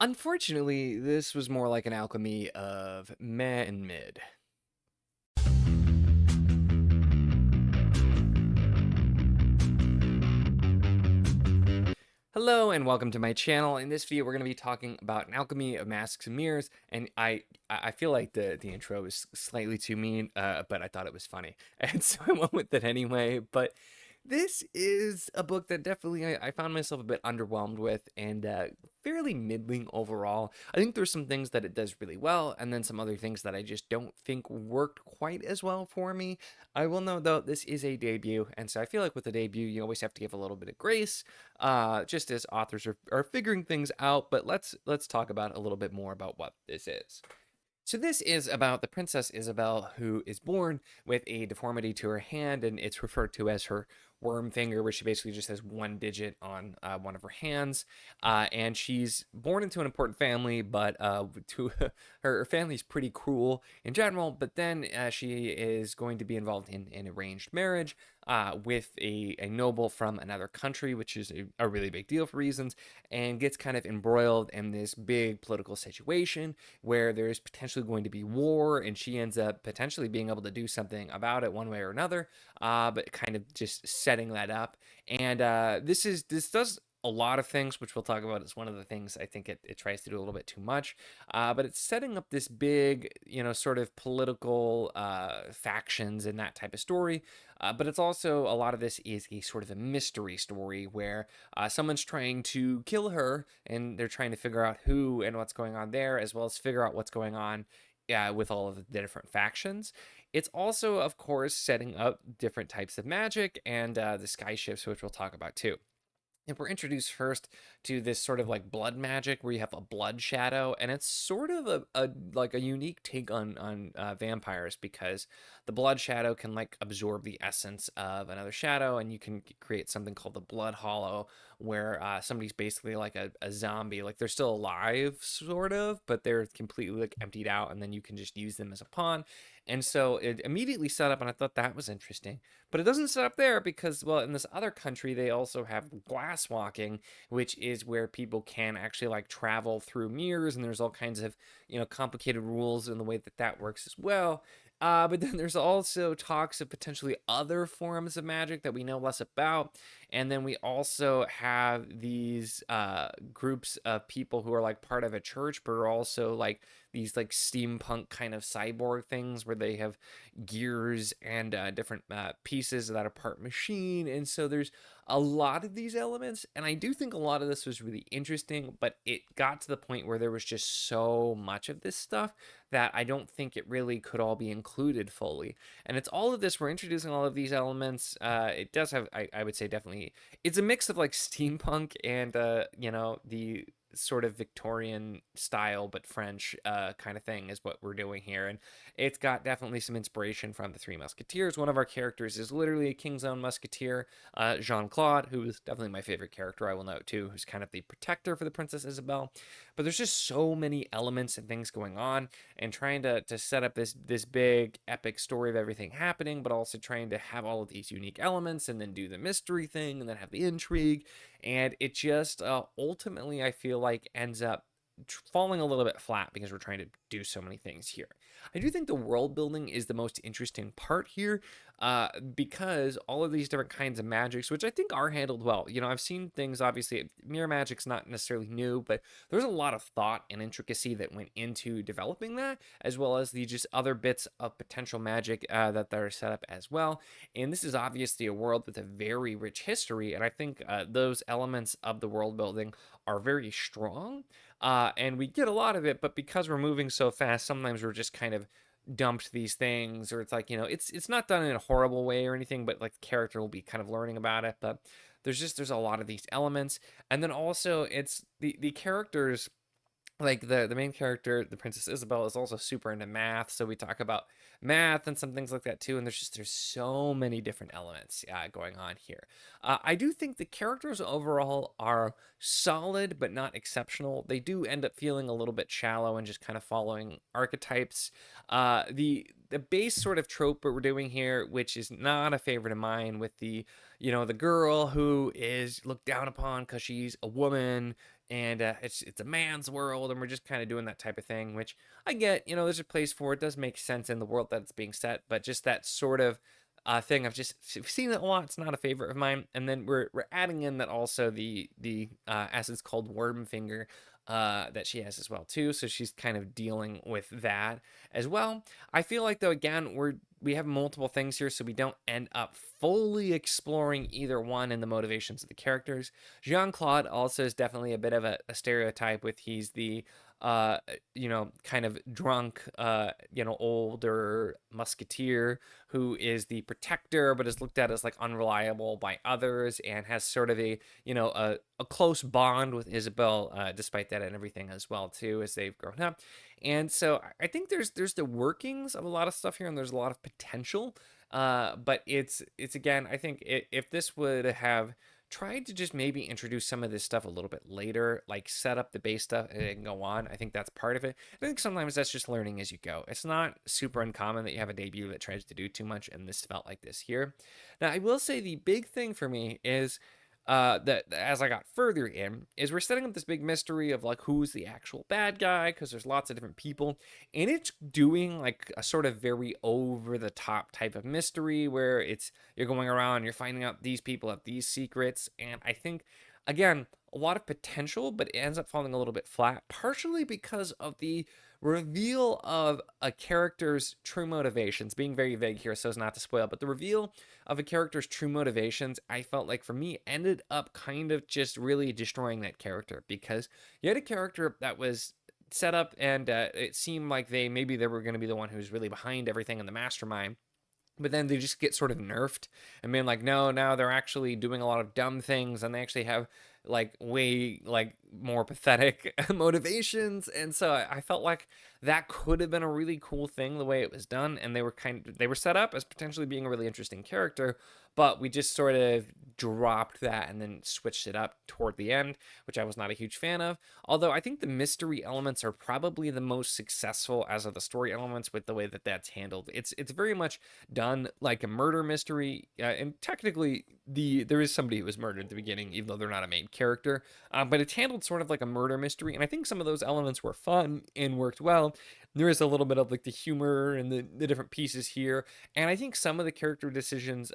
Unfortunately, this was more like an alchemy of meh and mid. Hello and welcome to my channel. In this video, we're going to be talking about an alchemy of masks and mirrors, and I feel like the intro is slightly too mean, but I thought it was funny, and so I went with it anyway. But this is a book that definitely I found myself a bit underwhelmed with, and fairly middling overall. I think there's some things that it does really well, and then some other things that I just don't think worked quite as well for me. I will note though, this is a debut, and so I feel like with a debut, you always have to give a little bit of grace, just as authors are figuring things out. But let's talk about a little bit more about what this is. So this is about the Princess Isabel, who is born with a deformity to her hand, and it's referred to as her worm finger, where she basically just has one digit on one of her hands. And she's born into an important family, but to her family's pretty cruel in general. But then she is going to be involved in an arranged marriage with a noble from another country, which is a really big deal for reasons, and gets kind of embroiled in this big political situation where there's potentially going to be war, and she ends up potentially being able to do something about it one way or another, but kind of just setting that up. And this does a lot of things, which we'll talk about. It's one of the things I think it tries to do a little bit too much, but it's setting up this big, sort of political factions and that type of story. But it's also, a lot of this is a sort of a mystery story where someone's trying to kill her, and they're trying to figure out who and what's going on there, as well as figure out what's going on with all of the different factions. It's also, of course, setting up different types of magic and the sky shifts, which we'll talk about too. And we're introduced first to this sort of like blood magic where you have a blood shadow, and it's sort of a like a unique take on vampires, because the blood shadow can like absorb the essence of another shadow, and you can create something called the blood hollow, where somebody's basically like a zombie, like they're still alive sort of, but they're completely like emptied out, and then you can just use them as a pawn. And so it immediately set up, and I thought that was interesting. But it doesn't set up there because, well, in this other country, they also have glass walking, which is where people can actually like travel through mirrors, and there's all kinds of, complicated rules in the way that that works as well. But then there's also talks of potentially other forms of magic that we know less about. And then we also have these groups of people who are like part of a church, but are also like these like steampunk kind of cyborg things where they have gears and different pieces that are part machine. And so there's a lot of these elements, and I do think a lot of this was really interesting, but it got to the point where there was just so much of this stuff that I don't think it really could all be included fully. And it's all of this, we're introducing all of these elements. It does have, I would say, definitely, it's a mix of like steampunk and the sort of Victorian style but French kind of thing is what we're doing here. And it's got definitely some inspiration from the Three Musketeers. One of our characters is literally a King's Own Musketeer, Jean-Claude, who is definitely my favorite character, I will note too, who's kind of the protector for the Princess Isabel. But there's just so many elements and things going on, and trying to set up this big epic story of everything happening, but also trying to have all of these unique elements, and then do the mystery thing, and then have the intrigue. And it just ultimately, I feel like, ends up falling a little bit flat because we're trying to do so many things here. I do think the world building is the most interesting part here, because all of these different kinds of magics, which I think are handled well. I've seen things, obviously, mirror magic's not necessarily new, but there's a lot of thought and intricacy that went into developing that, as well as the just other bits of potential magic that are set up as well. And this is obviously a world with a very rich history, and I think those elements of the world building are very strong. And we get a lot of it, but because we're moving so fast, sometimes we're just kind of dumped these things, or it's like, it's not done in a horrible way or anything, but like the character will be kind of learning about it. But there's a lot of these elements. And then also, it's the characters, like the main character, the Princess Isabel, is also super into math, so we talk about math and some things like that too. And there's so many different elements going on here. I do think the characters overall are solid but not exceptional. They do end up feeling a little bit shallow and just kind of following archetypes. The base sort of trope that we're doing here, which is not a favorite of mine, with the girl who is looked down upon because she's a woman, and it's a man's world, and we're just kind of doing that type of thing, which I get. There's a place for it. Does make sense in the world that it's being set, but just that sort of thing I've just seen it a lot. It's not a favorite of mine. And then we're adding in that also the essence called Wormfinger that she has as well too. So she's kind of dealing with that as well. I feel like though again we have multiple things here, so we don't end up fully exploring either one in the motivations of the characters. Jean-Claude also is definitely a bit of a stereotype with he's the kind of drunk, older musketeer who is the protector, but is looked at as like unreliable by others and has sort of a close bond with Isabel, despite that and everything as well too, as they've grown up. And so I think there's the workings of a lot of stuff here, and there's a lot of potential. But it's again, I think if this would have tried to just maybe introduce some of this stuff a little bit later, like set up the base stuff and then go on. I think that's part of it. I think sometimes that's just learning as you go. It's not super uncommon that you have a debut that tries to do too much, and this felt like this here. Now, I will say the big thing for me is that as I got further in, is we're setting up this big mystery of like who's the actual bad guy, because there's lots of different people, and it's doing like a sort of very over the top type of mystery where you're going around, you're finding out these people have these secrets, and I think again a lot of potential, but it ends up falling a little bit flat, partially because of the reveal of a character's true motivations, being very vague here so as not to spoil, but the reveal of a character's true motivations, I felt like for me ended up kind of just really destroying that character, because you had a character that was set up and it seemed like maybe they were going to be the one who's really behind everything in the mastermind, but then they just get sort of nerfed and being like, no, now they're actually doing a lot of dumb things, and they actually have like way like more pathetic motivations. And so I felt like that could have been a really cool thing the way it was done, and they were set up as potentially being a really interesting character, but we just sort of dropped that and then switched it up toward the end, which I was not a huge fan of. Although I think the mystery elements are probably the most successful as of the story elements with the way that that's handled. It's very much done like a murder mystery, and technically there is somebody who was murdered at the beginning, even though they're not a main character. But it's handled sort of like a murder mystery, and I think some of those elements were fun and worked well. There is a little bit of like the humor and the different pieces here, and I think some of the character decisions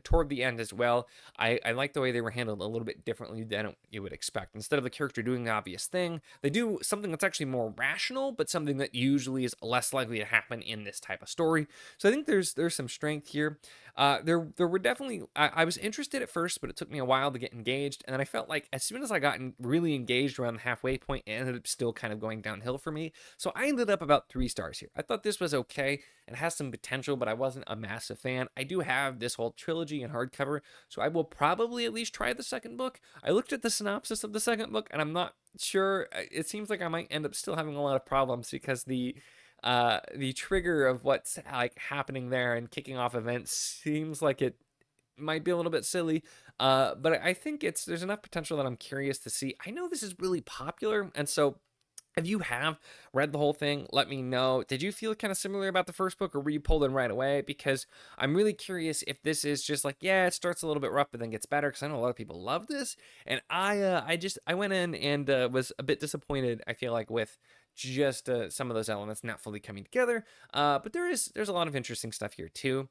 toward the end as well, I like the way they were handled a little bit differently than you would expect. Instead of the character doing the obvious thing, they do something that's actually more rational, but something that usually is less likely to happen in this type of story. So I think there's some strength here. There were definitely I was interested at first, but it took me a while to get engaged, and then I felt like as soon as I got really engaged around the halfway point, it ended up still kind of going downhill for me. So I ended up about 3 stars here. I thought this was okay. It has some potential, but I wasn't a massive fan. I do have this whole trilogy in hardcover, so I will probably at least try the second book. I looked at the synopsis of the second book, and I'm not sure. It seems like I might end up still having a lot of problems, because the trigger of what's like happening there and kicking off events seems like it might be a little bit silly, but I think there's enough potential that I'm curious to see. I know this is really popular, and so if you have read the whole thing, let me know. Did you feel kind of similar about the first book, or were you pulled in right away? Because I'm really curious if this is just like, yeah, it starts a little bit rough but then gets better, because I know a lot of people love this, and I went in and was a bit disappointed, I feel like, with just some of those elements not fully coming together. But there's a lot of interesting stuff here too.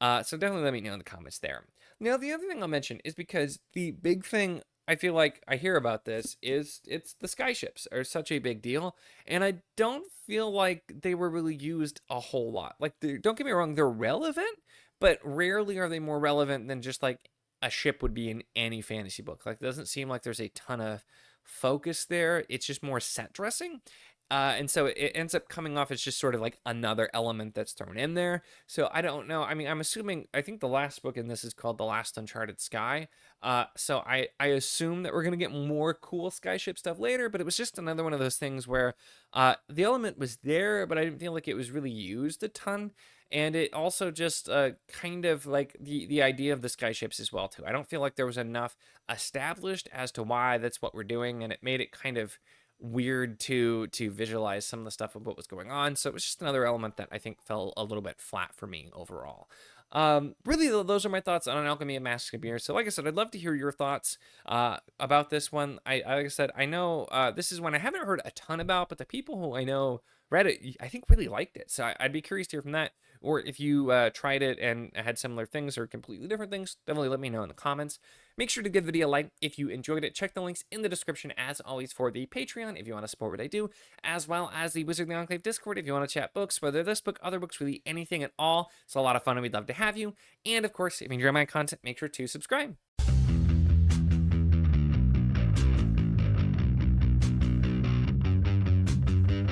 So definitely let me know in the comments there. Now, the other thing I'll mention is, because the big thing I feel like I hear about this is it's the skyships are such a big deal, and I don't feel like they were really used a whole lot. Like, don't get me wrong, they're relevant, but rarely are they more relevant than just like a ship would be in any fantasy book. Like, it doesn't seem like there's a ton of focus there. It's just more set dressing. And so it ends up coming off as just sort of like another element that's thrown in there. So I don't know. I mean, I think the last book in this is called The Last Uncharted Sky. So I assume that we're going to get more cool skyship stuff later, but it was just another one of those things where the element was there, but I didn't feel like it was really used a ton. And it also just kind of like the idea of the skyships as well, too. I don't feel like there was enough established as to why that's what we're doing, and it made it kind of weird to visualize some of the stuff of what was going on. So it was just another element that I think fell a little bit flat for me overall. Really, those are my thoughts on Alchemy of Masques and Mirrors. So, like I said, I'd love to hear your thoughts about this one. Like I said, I know this is one I haven't heard a ton about, but the people who I know read it, I think really liked it. So I'd be curious to hear from that. Or if you tried it and had similar things or completely different things, definitely let me know in the comments. Make sure to give the video a like if you enjoyed it. Check the links in the description, as always, for the Patreon if you want to support what I do, as well as the Wizard of the Enclave Discord if you want to chat books, whether this book, other books, really anything at all. It's a lot of fun and we'd love to have you. And of course, if you enjoy my content, make sure to subscribe.